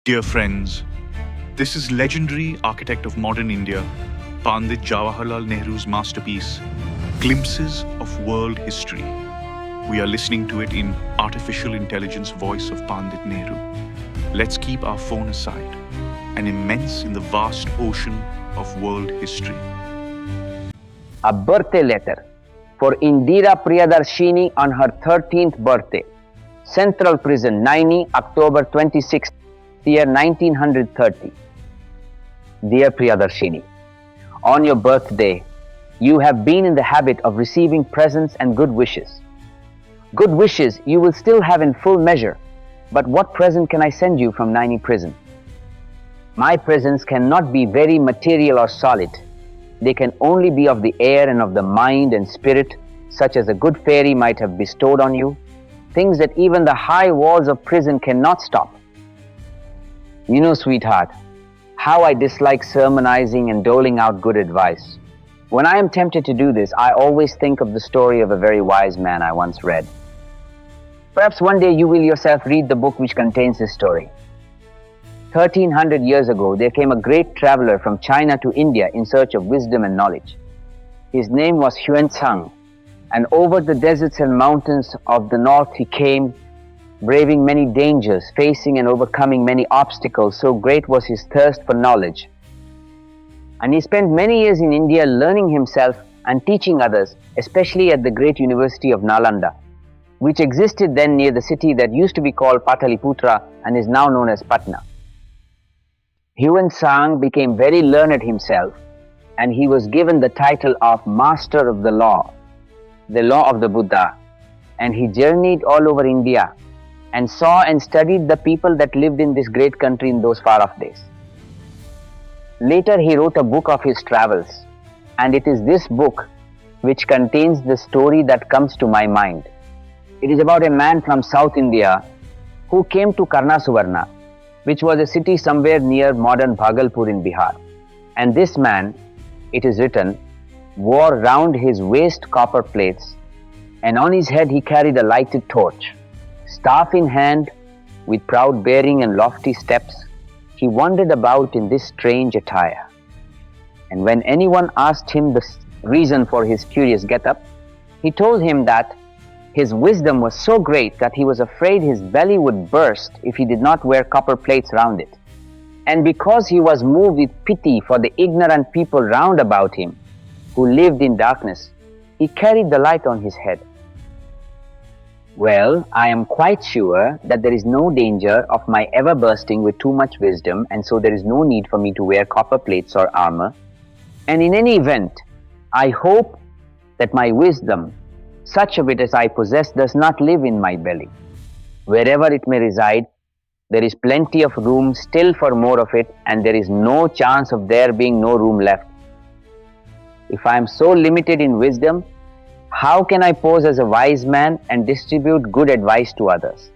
Dear friends, this is legendary architect of modern India, Pandit Jawaharlal Nehru's masterpiece, Glimpses of World History. We are listening to it in artificial intelligence voice of Pandit Nehru. Let's keep our phone aside, an immense in the vast ocean of world history. A birthday letter for Indira Priyadarshini on her 13th birthday. Central Prison, Naini, October 26th, year 1930. Dear Priyadarshini, on your birthday, you have been in the habit of receiving presents and good wishes. Good wishes you will still have in full measure, but what present can I send you from Naini prison? My presents cannot be very material or solid. They can only be of the air and of the mind and spirit, such as a good fairy might have bestowed on you, things that even the high walls of prison cannot stop. You know, sweetheart, how I dislike sermonizing and doling out good advice. When I am tempted to do this, I always think of the story of a very wise man I once read. Perhaps one day you will yourself read the book which contains this story. 1300 years ago, there came a great traveler from China to India in search of wisdom and knowledge. His name was Xuanzang, and over the deserts and mountains of the north he came, braving many dangers, facing and overcoming many obstacles, so great was his thirst for knowledge. And he spent many years in India learning himself and teaching others, especially at the great university of Nalanda, which existed then near the city that used to be called Pataliputra and is now known as Patna. Xuanzang became very learned himself, and he was given the title of Master of the Law of the Buddha, and he journeyed all over India and saw and studied the people that lived in this great country in those far-off days. Later he wrote a book of his travels, and it is this book which contains the story that comes to my mind. It is about a man from South India who came to Karnasuvarna, which was a city somewhere near modern Bhagalpur in Bihar. And this man, it is written, wore round his waist copper plates, and on his head he carried a lighted torch. Staff in hand, with proud bearing and lofty steps, he wandered about in this strange attire. And when anyone asked him the reason for his curious get-up, he told him that his wisdom was so great that he was afraid his belly would burst if he did not wear copper plates round it. And because he was moved with pity for the ignorant people round about him, who lived in darkness, he carried the light on his head. Well, I am quite sure that there is no danger of my ever bursting with too much wisdom, and so there is no need for me to wear copper plates or armor. And in any event, I hope that my wisdom, such of it as I possess, does not live in my belly. Wherever it may reside, there is plenty of room still for more of it, and there is no chance of there being no room left. If I am so limited in wisdom, how can I pose as a wise man and distribute good advice to others?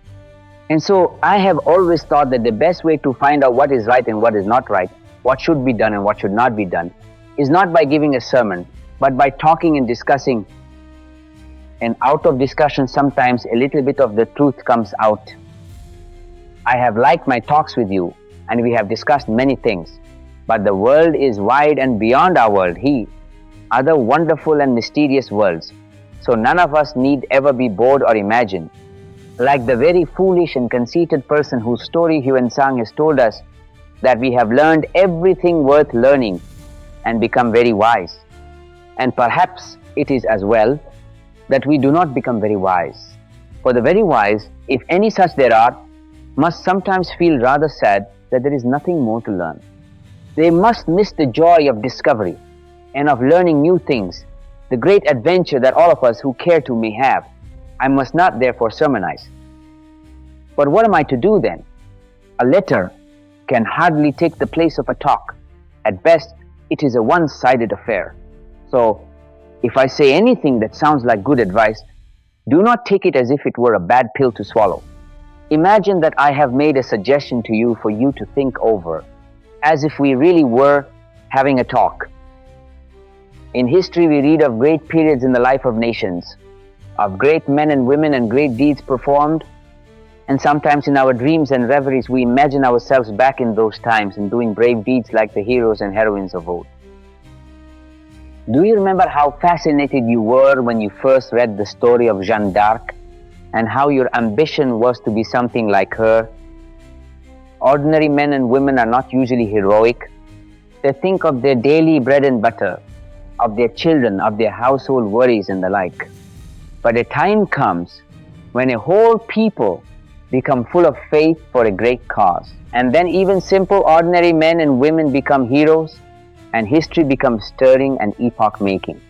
And so I have always thought that the best way to find out what is right and what is not right, what should be done and what should not be done, is not by giving a sermon, but by talking and discussing. And out of discussion, sometimes a little bit of the truth comes out. I have liked my talks with you, and we have discussed many things. But the world is wide and beyond our world, other wonderful and mysterious worlds. So none of us need ever be bored or imagine. Like the very foolish and conceited person whose story Xuanzang has told us, that we have learned everything worth learning and become very wise. And perhaps it is as well that we do not become very wise. For the very wise, if any such there are, must sometimes feel rather sad that there is nothing more to learn. They must miss the joy of discovery and of learning new things, the great adventure that all of us who care to may have. I must not therefore sermonize. But what am I to do then? A letter can hardly take the place of a talk. At best, it is a one-sided affair. So, if I say anything that sounds like good advice, do not take it as if it were a bad pill to swallow. Imagine that I have made a suggestion to you for you to think over, as if we really were having a talk. In history, we read of great periods in the life of nations, of great men and women and great deeds performed, And sometimes in our dreams and reveries, we imagine ourselves back in those times and doing brave deeds like the heroes and heroines of old. Do you remember how fascinated you were when you first read the story of Jeanne d'Arc and how your ambition was to be something like her? Ordinary men and women are not usually heroic. They think of their daily bread and butter, of their children, of their household worries and the like. But a time comes when a whole people become full of faith for a great cause. And then even simple ordinary men and women become heroes, and history becomes stirring and epoch-making.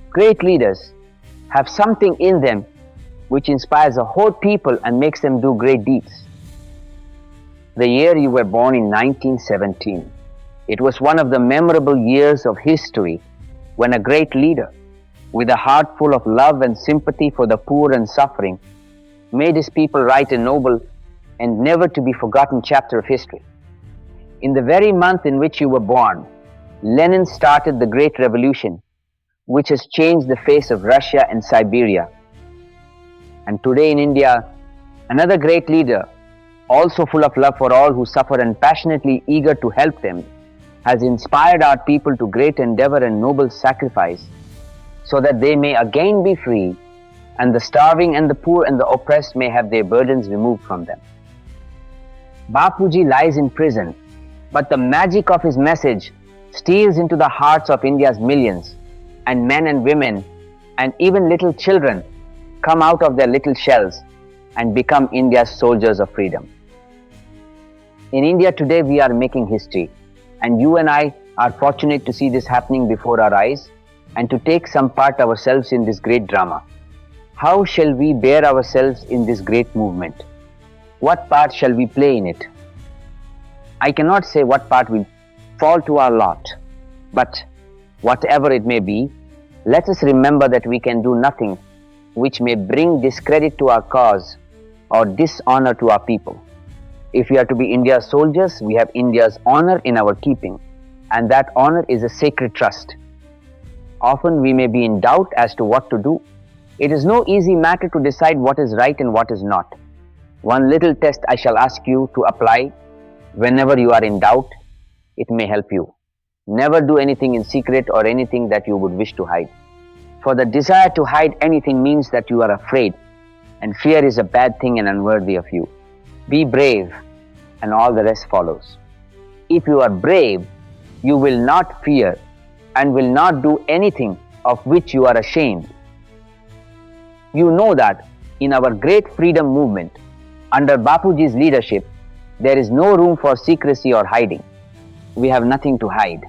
Great leaders have something in them which inspires a whole people and makes them do great deeds. The year you were born in 1917, it was one of the memorable years of history when a great leader, with a heart full of love and sympathy for the poor and suffering, made his people write a noble and never to be forgotten chapter of history. In the very month in which you were born, Lenin started the Great Revolution, which has changed the face of Russia and Siberia. And today in India, another great leader, also full of love for all who suffer and passionately eager to help them, has inspired our people to great endeavor and noble sacrifice, so that they may again be free, and the starving and the poor and the oppressed may have their burdens removed from them. Bapuji lies in prison, but the magic of his message steals into the hearts of India's millions, and men and women, and even little children, come out of their little shells and become India's soldiers of freedom. In India today, we are making history, and you and I are fortunate to see this happening before our eyes and to take some part ourselves in this great drama. How shall we bear ourselves in this great movement? What part shall we play in it? I cannot say what part will fall to our lot, but whatever it may be, let us remember that we can do nothing which may bring discredit to our cause or dishonor to our people. If we are to be India's soldiers, we have India's honor in our keeping, and that honor is a sacred trust. Often we may be in doubt as to what to do. It is no easy matter to decide what is right and what is not. One little test I shall ask you to apply whenever you are in doubt. It may help you. Never do anything in secret or anything that you would wish to hide. For the desire to hide anything means that you are afraid, and fear is a bad thing and unworthy of you. Be brave, and all the rest follows. If you are brave, you will not fear and will not do anything of which you are ashamed. You know that in our great freedom movement, under Bapuji's leadership, there is no room for secrecy or hiding. We have nothing to hide.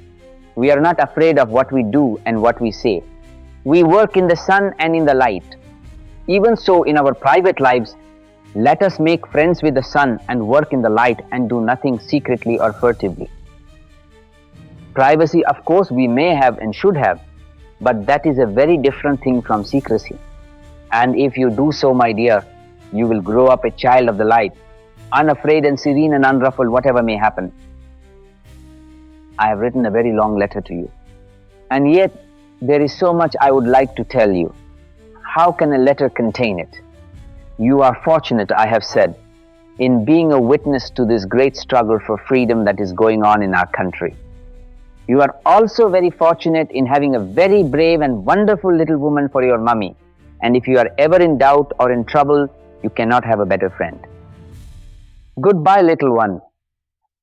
We are not afraid of what we do and what we say. We work in the sun and in the light. Even so, in our private lives, let us make friends with the sun and work in the light and do nothing secretly or furtively. Privacy, of course, we may have and should have, but that is a very different thing from secrecy. And if you do so, my dear, you will grow up a child of the light, unafraid and serene and unruffled, whatever may happen. I have written a very long letter to you, and yet there is so much I would like to tell you. How can a letter contain it? You are fortunate, I have said, in being a witness to this great struggle for freedom that is going on in our country. You are also very fortunate in having a very brave and wonderful little woman for your mummy, and if you are ever in doubt or in trouble, you cannot have a better friend. Goodbye, little one,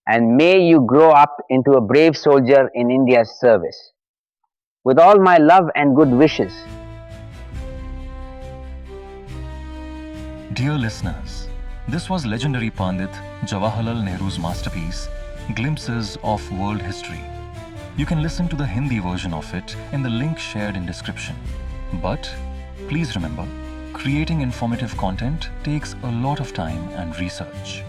and may you grow up into a brave soldier in India's service. With all my love and good wishes. Dear listeners, this was legendary Pandit Jawaharlal Nehru's masterpiece, Glimpses of World History. You can listen to the Hindi version of it in the link shared in description. But please remember, creating informative content takes a lot of time and research.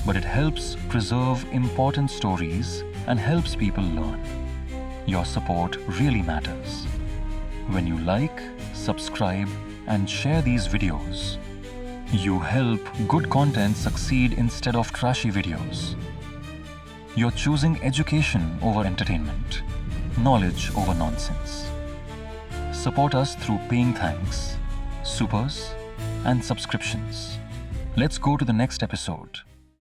But it helps preserve important stories and helps people learn. Your support really matters. When you like, subscribe, and share these videos, you help good content succeed instead of trashy videos. You're choosing education over entertainment, knowledge over nonsense. Support us through paying thanks, supers, and subscriptions. Let's go to the next episode.